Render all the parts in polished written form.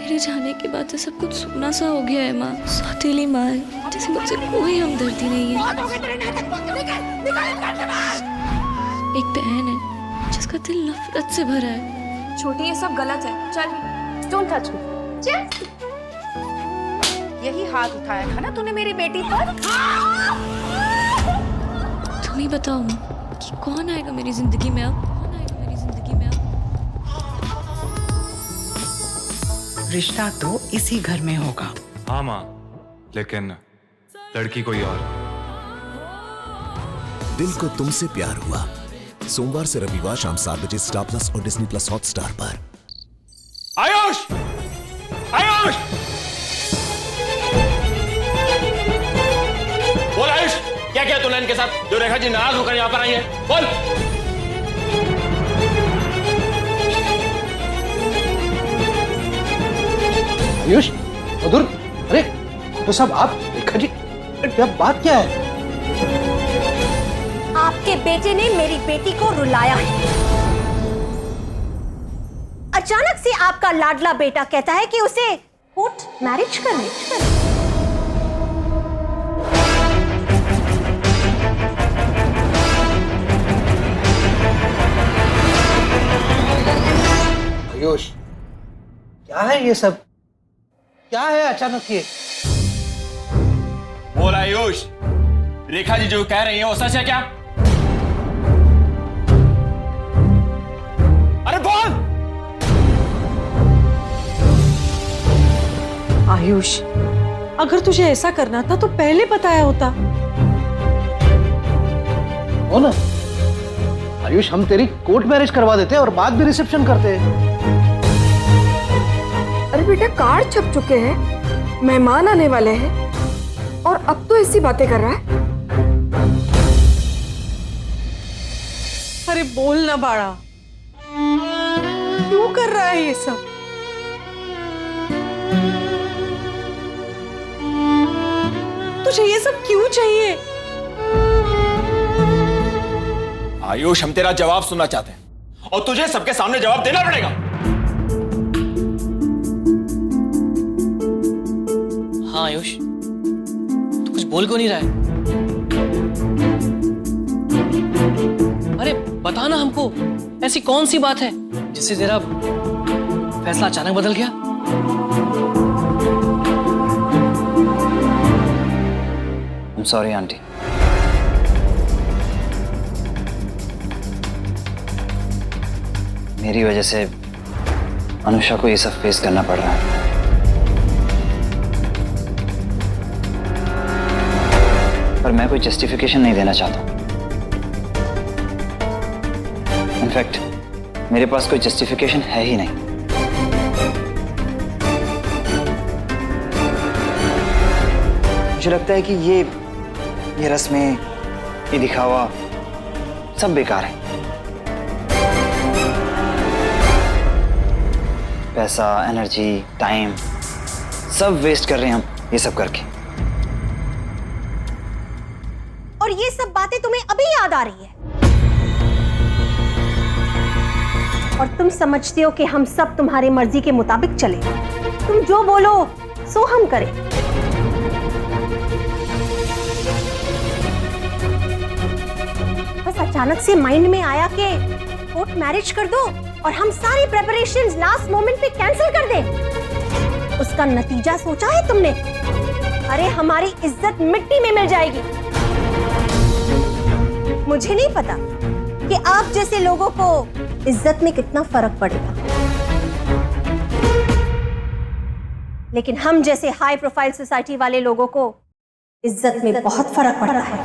मेरे जाने के बाद से सब कुछ सूना सा हो गया है माँ। सौतेली माँ है, जैसे मुझसे कोई हमदर्दी नहीं है। एक बहन है जिसका दिल नफरत से भरा है। छोटी, ये सब गलत है। चल, डोंट टच मी। चल। यही हाथ उठाया था ना तूने मेरी बेटी पर? तुम ही बताओ माँ कि कौन आएगा मेरी जिंदगी में अब? रिश्ता तो इसी घर में होगा। हाँ माँ, लेकिन लड़की कोई और। दिल को तुमसे प्यार हुआ, सोमवार से रविवार शाम 7 बजे स्टार प्लस और डिज्नी प्लस हॉटस्टार पर। आयुष! आयुष! बोल आयुष, क्या किया तूने इनके साथ जो रेखा जी नाराज होकर यहाँ पर आई है? बोल। आयुष, मधुर, अरे तो सब आप रेखा जी, अब बात क्या है? आपके बेटे ने मेरी बेटी को रुलाया है। अचानक से आपका लाडला बेटा कहता है कि उसे कोर्ट मैरिज करनी। आयुष, क्या है ये सब? क्या है अचानक ये? बोल आयुष, रेखा जी जो कह रही है वो सच है क्या? अरे बोल। आयुष, अगर तुझे ऐसा करना था तो पहले बताया होता। हो ना आयुष, हम तेरी कोर्ट मैरिज करवा देते और बाद में रिसेप्शन करते। अरे बेटा, कार्ड छप चुके हैं, मेहमान आने वाले हैं और अब तो ऐसी बातें कर रहा है। अरे बोल ना बाड़ा, क्यों कर रहा है ये सब? तुझे ये सब क्यों चाहिए? आयुष, हम तेरा जवाब सुनना चाहते हैं और तुझे सबके सामने जवाब देना पड़ेगा। हाँ आयुष, तू कुछ बोल क्यों नहीं रहा है? अरे बता ना हमको, ऐसी कौन सी बात है जिससे तेरा फैसला अचानक बदल गया? I'm sorry aunty. मेरी वजह से अनुषा को ये सब फेस करना पड़ रहा है। पर मैं कोई जस्टिफिकेशन नहीं देना चाहता। इनफैक्ट मेरे पास कोई जस्टिफिकेशन है ही नहीं। मुझे लगता है कि ये रस्में, ये दिखावा सब बेकार है। पैसा, एनर्जी, टाइम सब वेस्ट कर रहे हैं हम ये सब करके। और ये सब बातें तुम्हें अभी याद आ रही है और तुम समझते हो कि हम सब तुम्हारी मर्जी के मुताबिक चले। तुम जो बोलो सो हम करें। बस अचानक से माइंड में आया कि कोर्ट मैरिज कर दो और हम सारी प्रिपरेशंस लास्ट मोमेंट पे कैंसिल कर दें। उसका नतीजा सोचा है तुमने? अरे हमारी इज्जत मिट्टी में मिल जाएगी। मुझे नहीं पता कि आप जैसे लोगों को इज्जत में कितना फर्क पड़ेगा, लेकिन हम जैसे हाई प्रोफाइल सोसाइटी वाले लोगों को इज्जत में बहुत फर्क पड़ता है।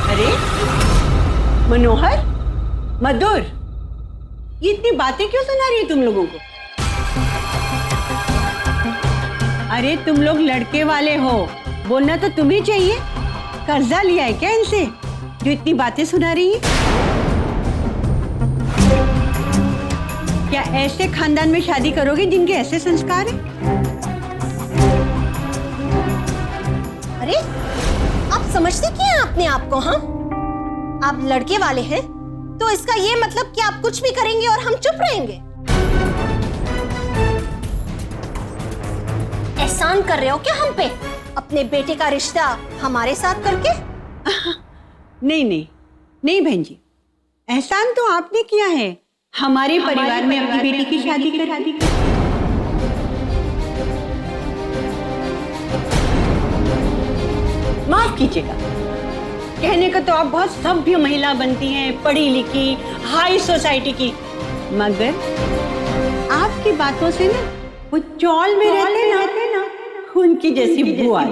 अरे मनोहर, मधुर, ये इतनी बातें क्यों सुना रही है तुम लोगों को? अरे तुम लोग लड़के वाले हो, बोलना तो तुम्हें चाहिए। कर्जा लिया है क्या इनसे जो इतनी बातें सुना रही है? क्या ऐसे खानदान में शादी करोगे जिनके ऐसे संस्कार हैं? अरे आप समझते क्या हैं अपने आप को? हाँ, आप लड़के वाले हैं तो इसका ये मतलब कि आप कुछ भी करेंगे और हम चुप रहेंगे? एहसान कर रहे हो क्या हम पे, अपने बेटे का रिश्ता हमारे साथ करके? नहीं नहीं नहीं बहन जी, एहसान तो आपने किया है हमारे परिवार में अपनी बेटी की शादी करा दी। माफ कीजिएगा, कहने को तो आप बहुत सभ्य महिला बनती हैं, पढ़ी लिखी, हाई सोसाइटी की, मगर आपकी बातों से ना वो चौल में रहते ना उनकी जैसी बुआ।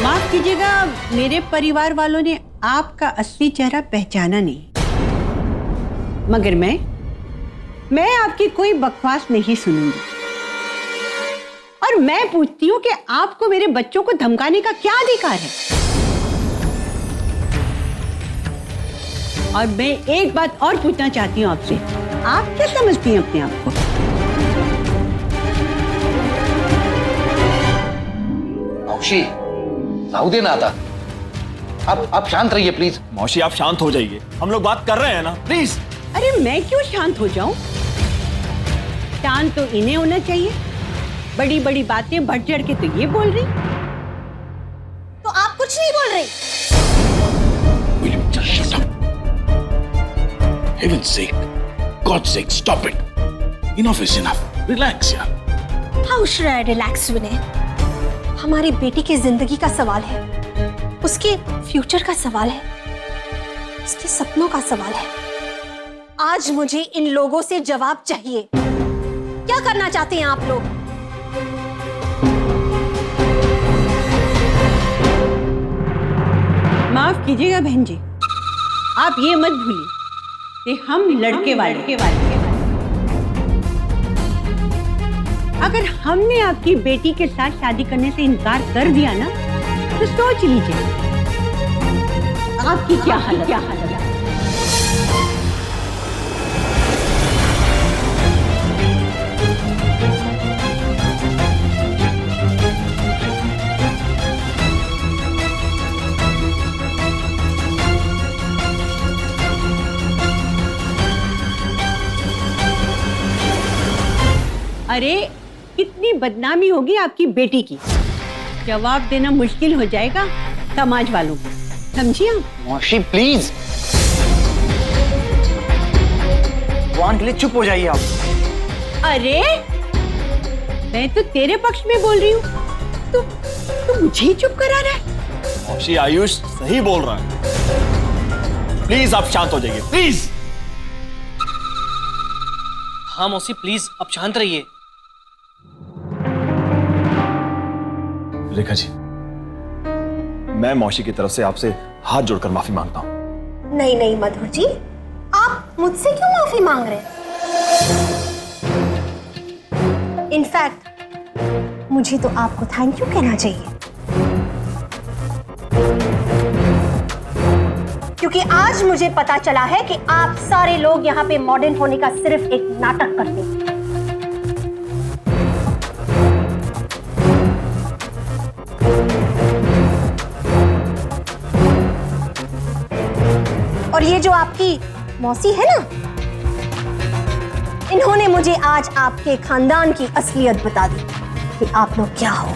माफ कीजिएगा, मेरे परिवार वालों ने आपका असली चेहरा पहचाना नहीं, मगर मैं आपकी कोई बकवास नहीं सुनूंगी। और मैं पूछती हूँ कि आपको मेरे बच्चों को धमकाने का क्या अधिकार है? और मैं एक बात और पूछना चाहती हूँ आपसे, आप क्या समझती हैं अपने आप को? मौसी, राहु देना आता। आप शांत रहिए प्लीज। मौसी आप शांत हो जाइए, हम लोग बात कर रहे हैं ना, प्लीज। अरे मैं क्यों शांत हो जाऊं? शांत तो इन्हें होना चाहिए, बड़ी बड़ी बातें बढ़ चढ़ के तो ये बोल रही। तो आप कुछ नहीं बोल रही। Will you just shut up? Heaven's sake, God's sake, stop it. Enough is enough. Relax, यार. How should I relax, विनय? हमारी बेटी की जिंदगी का सवाल है, उसके फ्यूचर का सवाल है, उसके सपनों का सवाल है। आज मुझे इन लोगों से जवाब चाहिए। क्या करना चाहते हैं आप लोग? माफ कीजिएगा बहन जी, आप ये मत भूलिए कि हम लड़के वाले। अगर हमने आपकी बेटी के साथ शादी करने से इनकार कर दिया ना, तो सोच लीजिए आपकी क्या हालत है। अरे कितनी बदनामी होगी आपकी बेटी की, जवाब देना मुश्किल हो जाएगा समाज वालों को, समझिए आप? मौसी प्लीज, भगवान के लिए चुप हो जाइए आप। अरे मैं तो तेरे पक्ष में बोल रही हूँ, तू मुझे ही चुप करा रहा है। मौसी आयुष सही बोल रहा है, प्लीज आप शांत हो जाइए, प्लीज। हाँ मौसी प्लीज आप शांत रहिए। रेखा जी, मैं मौसी की तरफ से आपसे हाथ जोड़कर माफी मांगता हूं। नहीं नहीं मधुर जी, आप मुझसे क्यों माफी मांग रहे हैं? इनफैक्ट मुझे तो आपको थैंक यू कहना चाहिए, क्योंकि आज मुझे पता चला है कि आप सारे लोग यहाँ पे मॉडर्न होने का सिर्फ एक नाटक करते हैं। और ये जो आपकी मौसी है ना, इन्होंने मुझे आज आपके खानदान की असलियत बता दी कि आप लोग क्या हो।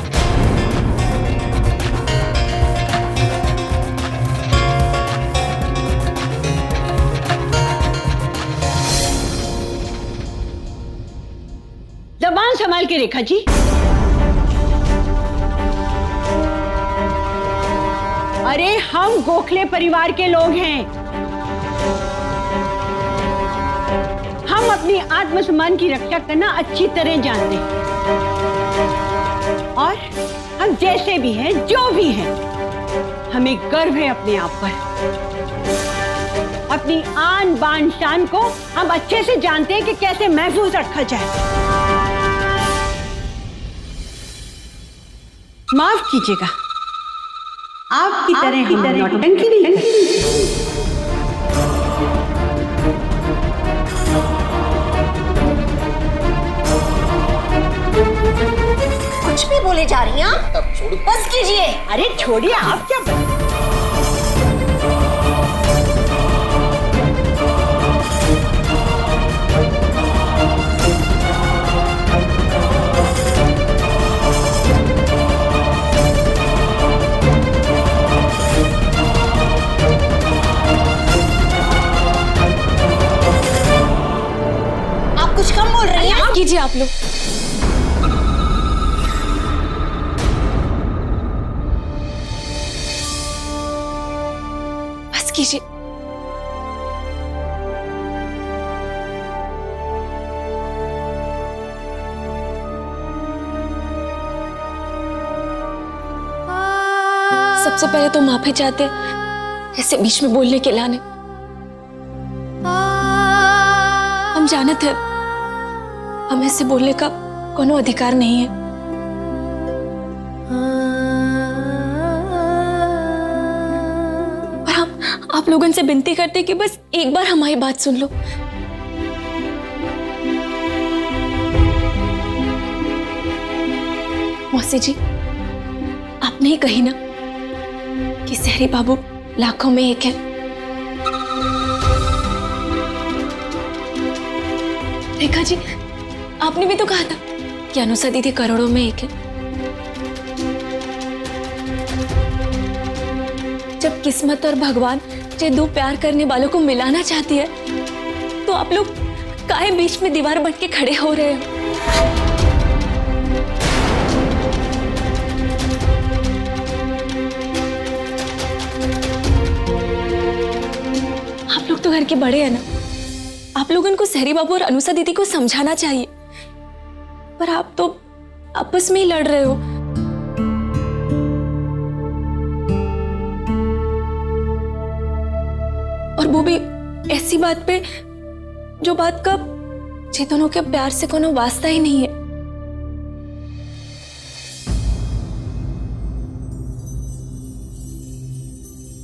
जबान संभाल के रेखा जी। अरे हम गोखले परिवार के लोग हैं, हम अपनी आत्मसम्मान की रक्षा करना अच्छी तरह जानते हैं, और हम जैसे भी हैं, जो भी हैं, हमें गर्व है अपने आप पर। अपनी आन बान शान को हम अच्छे से जानते हैं कि कैसे महफूज रखा जाए। माफ कीजिएगा, आपकी तरह हम नौटंकी नहीं करते। कुछ भी बोले जा रही हैं आप? बस कीजिए। अरे छोड़िए, आप क्या आप कुछ कम बोल रही हैं। कीजिए आप लोग। बस कीजिए। सबसे पहले तो माफी चाहते ऐसे बीच में बोलने के लाने। हम जानते हैं हमें ऐसे बोलने का कोनो अधिकार नहीं है, पर हम आप लोगों से विनती करते हैं कि बस एक बार हमारी बात सुन लो। मौसी जी, आपने ही कही ना कि सहरी बाबू लाखों में एक है। रेखा जी, आपने भी तो कहा था कि अनुषा दीदी करोड़ों में एक है। जब किस्मत और भगवान ये दो प्यार करने वालों को मिलाना चाहती है, तो आप लोग काहे बीच में दीवार बन के खड़े हो रहे हो? आप लोग तो घर के बड़े हैं ना, आप लोगों को सहरी बाबू और अनुषा दीदी को समझाना चाहिए, पर आप तो आपस में ही लड़ रहे हो। और वो भी ऐसी बात पे जो बात का जे दोनों के प्यार से कोनो वास्ता ही नहीं है।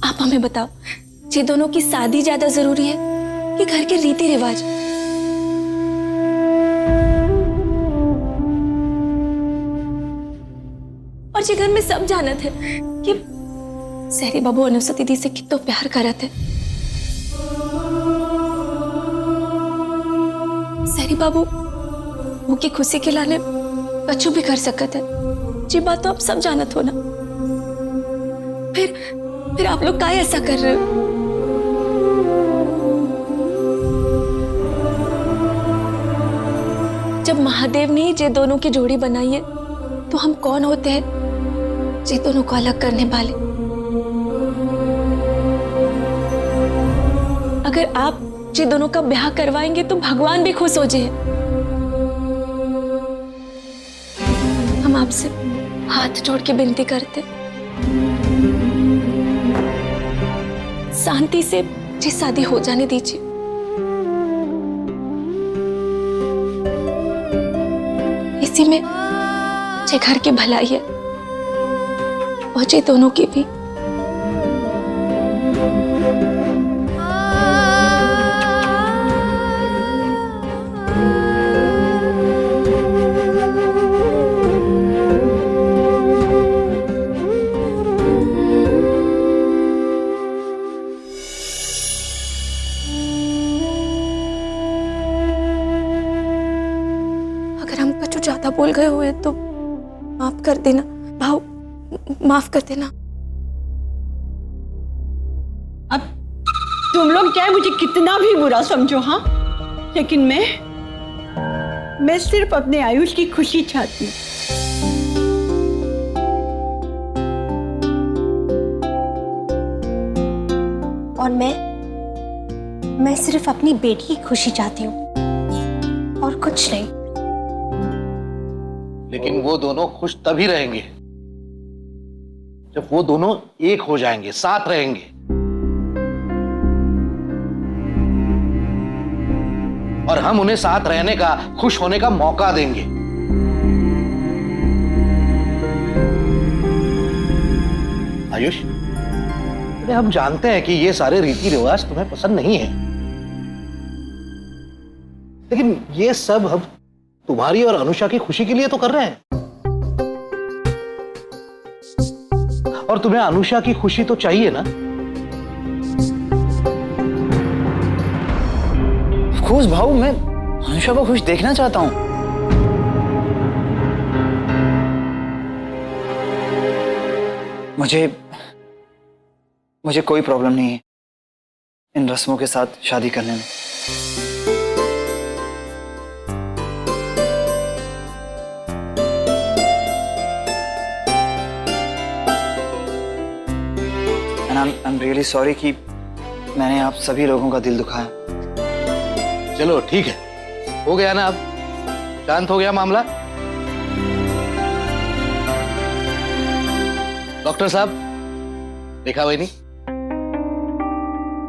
आप हमें बताओ, जे दोनों की शादी ज्यादा जरूरी है कि घर के रीति रिवाज? और जे घर में सब जानत है कि सहरी बाबू अनुषा दीदी से कितना प्यार करत है। सहरी बाबू वो की खुशी के लाने कछु भी कर सकत है, जी बात तो आप सब जानत हो ना। फिर आप लोग काहे ऐसा कर रहे हो? जब महादेव ने जे दोनों की जोड़ी बनाई है, तो हम कौन होते हैं जे दोनों को अलग करने वाले? अगर आप जे दोनों का ब्याह करवाएंगे तो भगवान भी खुश हो जाए। हम आपसे हाथ जोड़ के विनती करते, शांति से जी शादी हो जाने दीजिए। इसी में जे घर की भलाई है और जे दोनों की भी। अगर हम कुछ ज्यादा बोल गए हुए तो माफ कर देना भाव, माफ कर देना। अब तुम लोग चाहे मुझे कितना भी बुरा समझो, हाँ, लेकिन मैं सिर्फ अपने आयुष की खुशी चाहती हूँ। और मैं सिर्फ अपनी बेटी की खुशी चाहती हूँ और कुछ नहीं। लेकिन वो दोनों खुश तभी रहेंगे जब वो दोनों एक हो जाएंगे, साथ रहेंगे। और हम उन्हें साथ रहने का, खुश होने का मौका देंगे। आयुष, अरे हम जानते हैं कि ये सारे रीति रिवाज तुम्हें पसंद नहीं है, लेकिन ये सब हम तुम्हारी और अनुषा की खुशी के लिए तो कर रहे हैं। और तुम्हें अनुषा की खुशी तो चाहिए ना? ऑफ कोर्स भाऊ, मैं अनुषा को खुश देखना चाहता हूं। मुझे कोई प्रॉब्लम नहीं है इन रस्मों के साथ शादी करने में। I'm really sorry कि मैंने आप सभी लोगों का दिल दुखाया। चलो ठीक है, हो गया ना, अब शांत हो गया मामला। डॉक्टर साहब, देखा वही नहीं,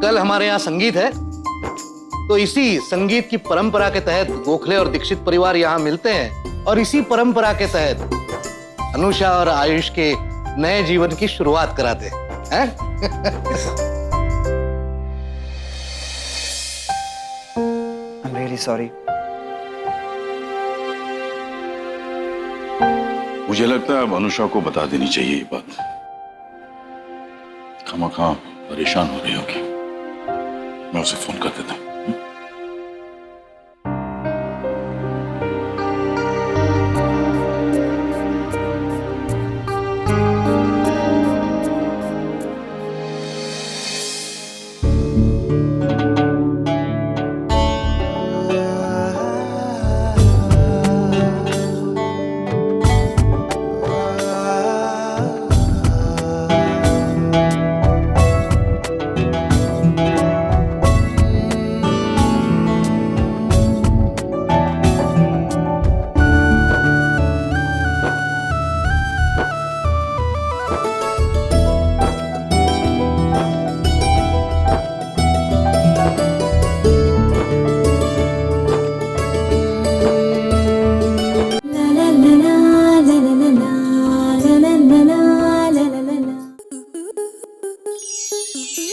कल हमारे यहाँ संगीत है, तो इसी संगीत की परंपरा के तहत गोखले और दीक्षित परिवार यहाँ मिलते हैं और इसी परंपरा के तहत अनुषा और आयुष के नए जीवन की शुरुआत कराते हैं। I'm really sorry. मुझे लगता है अब अनुषा को बता देनी चाहिए ये बात। खामखा परेशान हो रही होगी, मैं उसे फोन कर देता हूँ।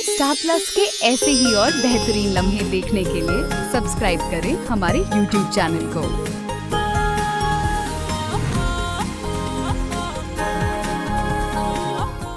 स्टार प्लस के ऐसे ही और बेहतरीन लम्हे देखने के लिए सब्सक्राइब करें हमारे YouTube चैनल को।